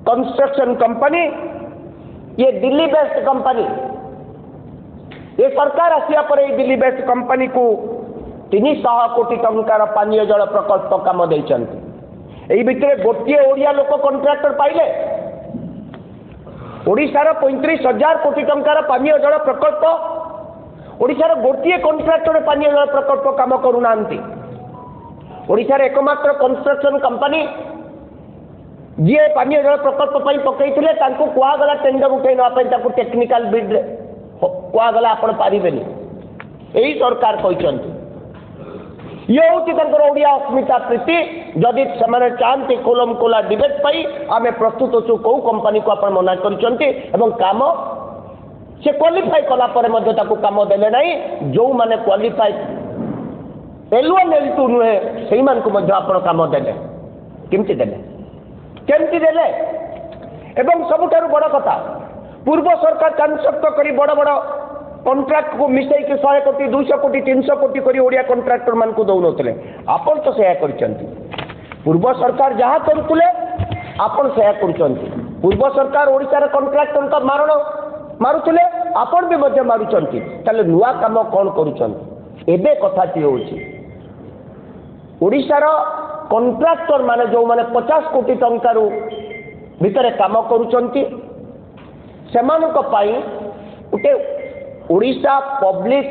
Construction company, ये Delhi based company. ये सरकार आसिया पर ये दिल्ली बेस्ड कंपनी को 300 कोटी टंकार पानीय जल प्रकल्प काम देइछन्ति। एई भितरे गोटे ओडिया लोक कॉन्ट्रैक्टर पाइले। ओडिशार 35,000 कोटी टंकार पानीय जल प्रकल्प ओडिशार गोटे कॉन्ट्रैक्टर पानीय जल प्रकल्प काम करूनांती। ओडिशार एकमात्र कंस्ट्रक्शन कंपनी जी पानीय जल प्रकल्प पकईले कुगला टेंडर उठे ना टेक्निकल बिड कुगला आपण पारे यही सरकार कहते। ये हूँ ओडिया अस्मिता प्रीति। जदि से चाहती कोलम कोला डिबेट पाई आम प्रस्तुत अच्छु कौ कंपनी को आप मना कर काम से क्वालिफाई कलापर काम देले ना। जो मैंने क्वालिफाई एलुअन एल2 नुहे से काम देले केमती देले केमती देले। एवं सबुठारु बड़ कथा पूर्व सरकार चांसक्त करी बड़ बड़ कॉन्ट्रैक्ट को मिसई 100 कोटी 200 कोटी 300 कोटी करी ओडिया कॉन्ट्रैक्टर मान को दौनते आपन तो से करचंती। पूर्व सरकार जहाँ करुले आपन से करचंती। पूर्व सरकार ओडिशार कॉन्ट्रैक्टर का मारण मारुले आपन भी मध्य मारुचंती। ताले नुआ काम कौन करुचंती। एबे कथाटी होची ओडिशार कॉन्ट्रैक्टर माने जो माने 50 कोटी टंकार भितर काम करुचंती सेमानक पाई उटे Odisha public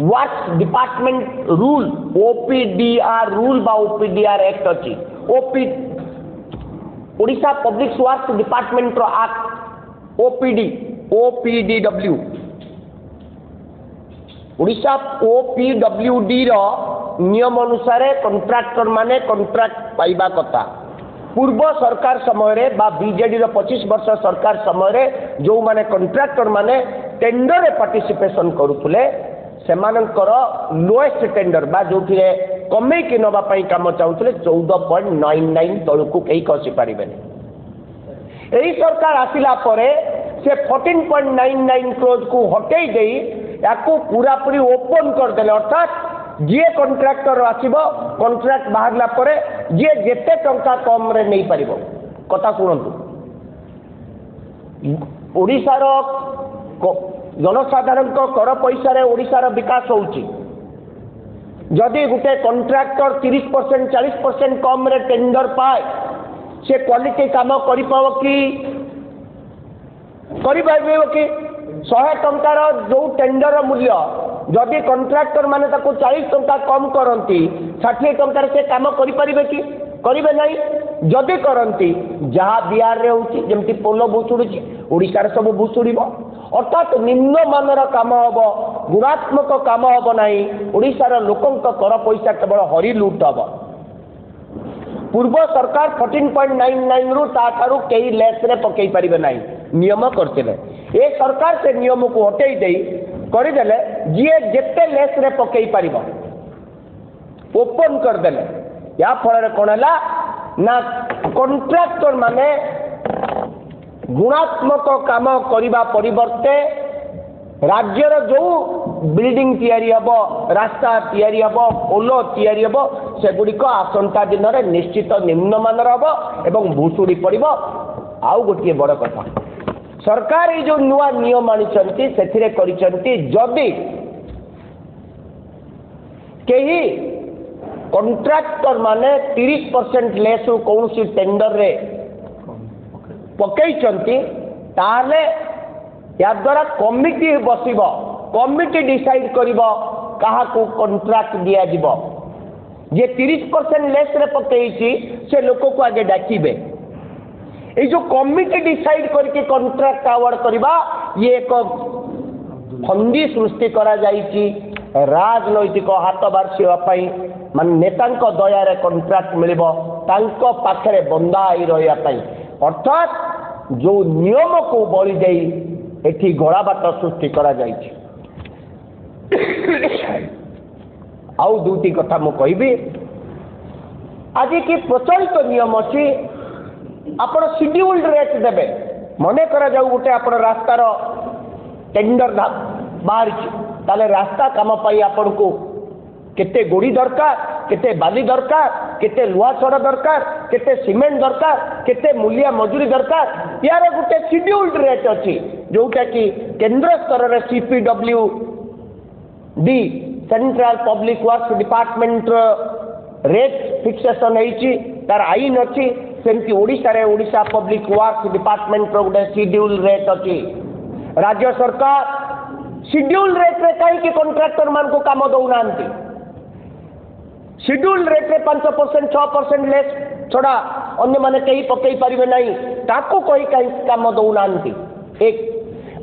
works department rule OPDR rule बा ओपीडीआर एक्ट अच्छी ओडिशा पब्लिक वर्क्स डिपार्टमेंट रो एक्ट ओपीडीडब्ल्यू ओडिशा ओपीडब्ल्यूडी रो नियम अनुसार कॉन्ट्रैक्टर माने कॉन्ट्रैक्ट पाइबा कथा। पूर्व सरकार समय बीजेडी 25 वर्ष सरकार समय जो माने कॉन्ट्रैक्टर माने टेंडर रे पार्टिसिपेशन करुले सेमानकर लोएस्ट टेंडर बा जो कमे कि नवा काम चाहूले 14.99 तलू कहीं खसी पारे। यही सरकार आसिला परे से 14.99 क्रोज को हटई दे या पूरा पूरी ओपन करदे। अर्थात जी कॉन्ट्रैक्टर आसब कॉन्ट्रैक्ट बाहरला परे जी जेते टंका कम रे नहीं पारिबो। कथा शुणु ओडिशार जनसाधारण कर पैसा रे ओडिशार विकास होउची। जदि गुटे कॉन्ट्रैक्टर 30% 40% कम रे टेंडर पाए से क्वालिटी काम करि पाव कि करि पाइबो कि 100 टंकार जो टेंडर मूल्य जदि कॉन्ट्रैक्टर माने ताको 40 टंका कम करती 60 टंकार से काम करि परिबे कि करिबे नहीं। जदि करती जहाँ बिहार रे होची जेमती पोल भुसुड़ी ओडिशार सब भुसुड़ीब। अर्थात निम्न मानर काम हम गुणात्मक काम हम नहीं। ओडिशार लोकंक कर पैसा केवल हरि लुट हम। पूर्व सरकार 14.99 रु ताठारु कई लेस रे पकई पारिबे नहीं नियम करते। ए सरकार से नियम को हटई दे करदेले जी जेते लेस रे पकई पारिब ओपन करदेले। या फल कौन है ना कॉन्ट्रैक्टर माने गुणात्मक काम करने परिवर्ते राज्यर जो बिल्डिंग तैयारी हम रास्ता तैयारी हम पोल तैयारी हम सेगुड़िक आसंता दिन में निश्चित निम्नमानर हम एवं भुसुड़ी पड़ब। आउ गोटे बड़ कथा सरकार ये जो नुआ नियम आनी से जदि कहीं कॉन्ट्रैक्टर माने 30% लेस कौन सी टेंडर रे पकई ताले या द्वारा कमिटी बसिब कमिटी डिसाइड करिब कहा को कॉन्ट्रैक्ट दिया जिवो। जे 30% लेस रे पकई से लोक को आगे डाकिबे। ये जो कमिटी डिसाइड करके कॉन्ट्रैक्ट अवार्ड करबा ये एक फंदी सृष्टि करा जाइछि राजनैतिक हाथ बार्षिवाई मान नेता दया कॉन्ट्रैक्ट मिलिबो तांको पाखरे बंदा आई रहिया पई। अर्थात जो नियम को बळी देई एठी घोड़ा बाट सृष्टि करा जाइछि। आउ दुटी कथा मु कहबी आज की प्रचलित नियम अछि आपण शेड्यूल्ड रेट देबे। मने करा जाऊ गोटे आपण रास्तार टेंडर बाहर ताले रास्ता काम पाई आपण को केते गोड़ी दरकार केते बाली दरकार केते लुहा छड़ दरकार केते सीमेंट दरकार केते मूल्य मजूरी दरकार यार गोटे शेड्यूल्ड रेट अच्छी जोटा कि केंद्र स्तर में CPWD central public works department rate fixation होती तार आईन अच्छी सेमती ओडिशा पब्लिक वर्क्स डिपार्टमेंट गोटे शेड्यूल रेट अच्छी राज्य सरकार शेड्यूल रेट रे कहीं कॉन्ट्रैक्टर मान को काम दौना शेड्यूल रेट रे 5% 6% लेस छड़ा अन्य माने कहीं पकई पारिबे नहीं ताको कहीं कहीं काम दौना एक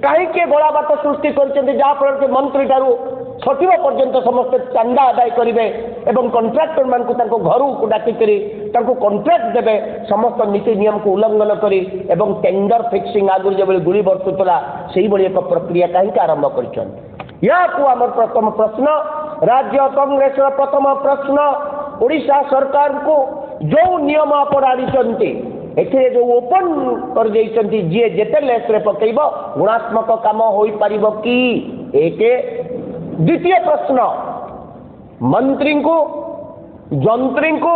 कहीं गला बात सृष्टि कर जहाँफल कि मंत्री ठारू सचिव पर्यंत समस्त चांदा आदाय करेंगे एवं कॉन्ट्रैक्टर मान को घर को डाकिकी कॉन्ट्रैक्ट देवे समस्त नीति नियम को उल्लंघन करी एवं टेंडर फिक्सिंग आगुरी जो गुड़ी बरसुला से एक प्रक्रिया कहीं आरंभ कर प्रथम प्रश्न राज्य कांग्रेस प्रथम प्रश्न ओडिशा सरकार को जो नियम आपण आनी एथिरे जो ओपन कर देइचंती जे जेते लेस रे पकेइबो गुणात्मक काम होई परिबो कि एक द्वितीय प्रश्न मंत्री को जंत्री को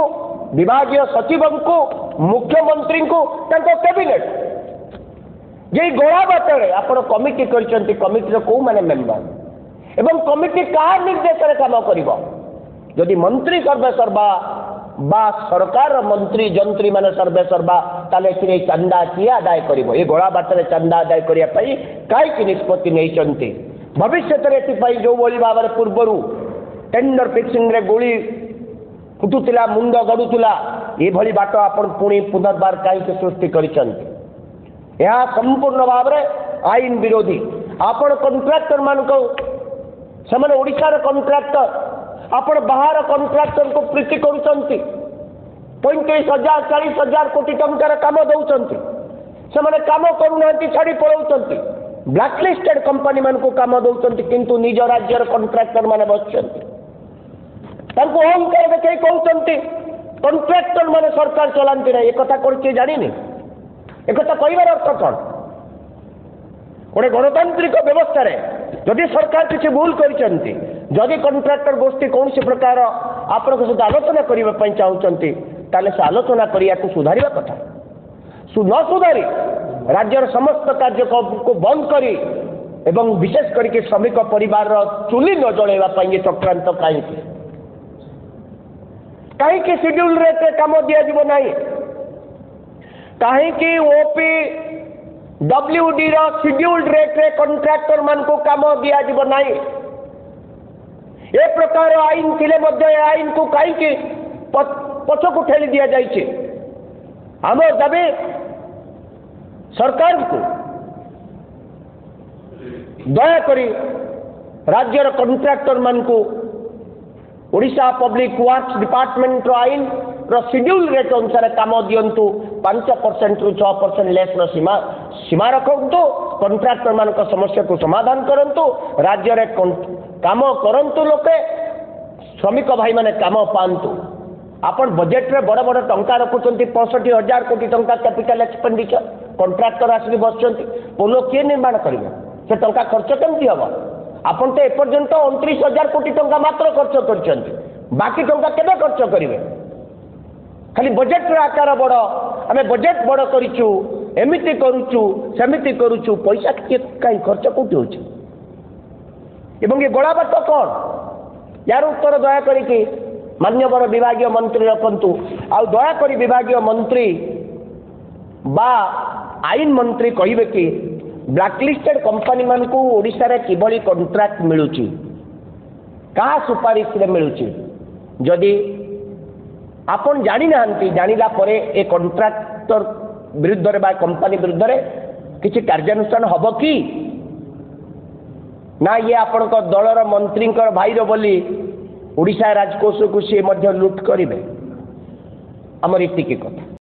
विभागीय सचिव को मुख्यमंत्री को तांको कैबिनेट जे गोळा बाटरे आपण कमिटी करचंती कमिटी रो को माने मेंबर एवं कमिटी का निर्देश रे काम करिवो यदि मंत्री सर्वे सर्वा बा सरकार मंत्री जंत्री माने सर्वे सर्वा ताले कि चंदा किए आदाय करिवो ए गोळा बाटरे चंदा आदाय करिया पई काई निष्पत्ति नैचंती भविष्य जो भली भाव में पूर्वर टेंडर फिक्सिंग रे गोली फुटुला मुंड गड़ुला ये भली बाट आप पुणी पुनर्बार कहीं सृष्टि कर संपूर्ण भाव में आईन विरोधी आपण कॉन्ट्रैक्टर मान से ओडिशार कॉन्ट्रैक्टर आपण बाहर कॉन्ट्रैक्टर को प्रीति करुँच 35,000 40,000 कोटी टंकार काम दौरान से काम करूना छाड़ी पलाउंट ब्लैकलिस्टेड कंपनी मान को काम दौरान किंतु निज राज्यर कॉन्ट्रैक्टर माने बसचंती अहंकार देखा कहते कॉन्ट्रैक्टर माने सरकार चलांती ना एक कथा जानी एक कहबार अर्थ कौन गोटे गणतांत्रिक व्यवस्था जदि सरकार किसी भूल करती जदि कॉन्ट्रैक्टर गोष्ठी कौन प्रकार आपण सहित आलोचना करने चाहते ताले से आलोचना करिया को सुधारिबा कथा न सुधारी राज्यर समस्त कार्य को बंद करी एवं विशेष करके श्रमिक परिवार चुली न जलैवा ये चक्रांत कहीं शेड्यूल रेट रे काम दिया जीव नहीं कहीं OPWD रो शेड्यूल रेट रे कॉन्ट्रैक्टर मान को काम दिया जीव नहीं ए प्रकार आईन थिले मध्य आईन को कहीं पछ को ठेली दिया जाइए आम दाबी सरकार को दयाकोरी राज्यर कॉन्ट्रैक्टर मान को ओडिशा पब्लिक वर्क्स डिपार्टमेंट रो आईन रो शेड्यूल रेट अनुसार काम दिंतु 5% रु 6% लेस रो सीमा रखु कॉन्ट्रैक्टर मान समस्या को समाधान करंतु राज्य रे काम करंतु लोके श्रमिक भाई माने काम पांतु आपण बजेट रे बड़ बड़ टंका रखुचंती 65,000 कोटी टंका कैपिटल एक्सपेंडिचर कॉन्ट्रैक्टर आसिक बसचंती पोलो किए निर्माण करेंगे से टंका खर्च केमती हम आपन तो एपर्यंत 29,000 कोटी टंका मात्र खर्च करचंती बाकी टंका केबे खर्च करेंगे खाली बजेट रे आकार बड़ आमे बजेट बड़ करिचु एमिति करूचु सेमिति करूचु पैसा कहीं खर्च कोठी होची एवं ये गोला बात कौन यार उत्तर दया करी मान्यवर विभागीय मंत्री रखंतु आ दयाकोरी विभागीय मंत्री बा आईन मंत्री कहिबे कि ब्लैकलिस्टेड कंपनी मान को ओडिशा रे किभली कॉन्ट्रैक्ट मिलुची का सुपारिश रे मिलुची जदि आपण जानि नांती जानिला परे ए कॉन्ट्रैक्टर विरुद्ध रे बा कंपनी विरुद्ध रे किछि कार्यानुष्ठान हबो कि ना ये आपण को दलर मंत्री भाईर बोली ओडिशा राजकोष को सी लुट करेंगे आमर एतिकी कथा।